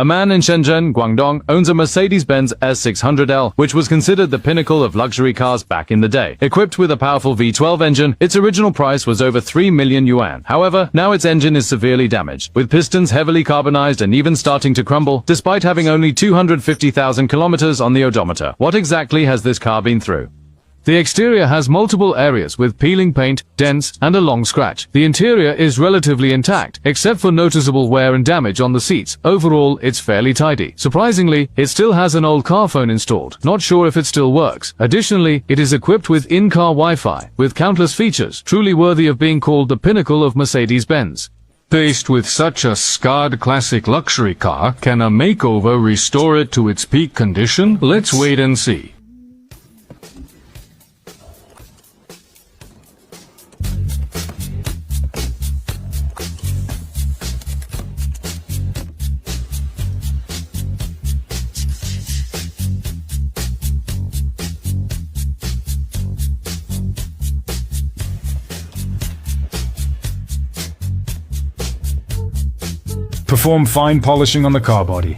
A man in Shenzhen, Guangdong, owns a Mercedes-Benz S600l, which was considered the pinnacle of luxury cars back in the day. Equipped with a powerful V12 engine, its original price was over 3 million yuan. However, now its engine is severely damaged, with pistons heavily carbonized and even starting to crumble, despite having only 250,000 kilometers on the odometer. What exactly has this car been through? The exterior has multiple areas with peeling paint, dents, and a long scratch. The interior is relatively intact, except for noticeable wear and damage on the seats. Overall, it's fairly tidy. Surprisingly, it still has an old car phone installed. Not sure if it still works. Additionally, it is equipped with in-car Wi-Fi, with countless features, truly worthy of being called the pinnacle of Mercedes-Benz. Faced with such a scarred classic luxury car, can a makeover restore it to its peak condition? Let's wait and see. Perform fine polishing on the car body.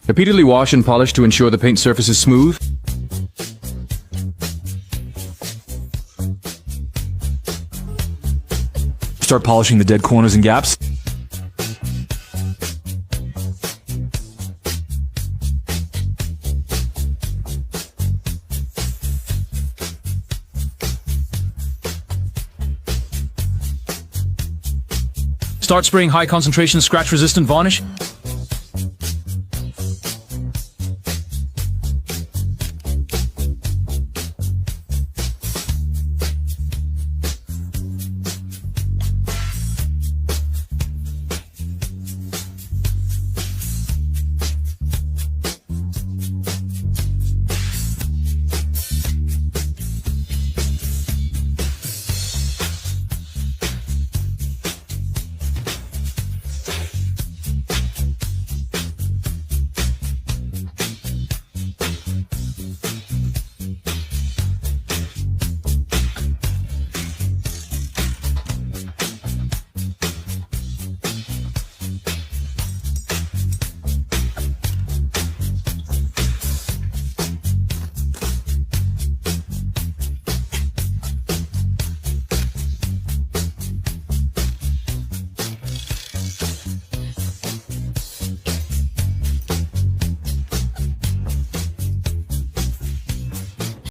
Repeatedly wash and polish to ensure the paint surface is smooth. Start polishing the dead corners and gaps. Start spraying high concentration scratch resistant varnish.